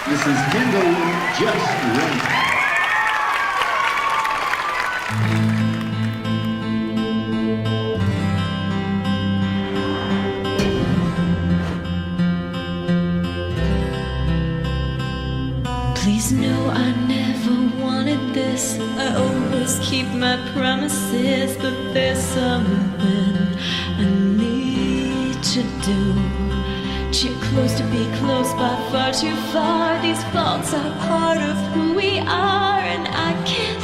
This is Kendall Just Right. Please know I never wanted this. I always keep my promises, but there's something I need to do. Too close to be close, but far too far. These faults are part of who we are, and I can't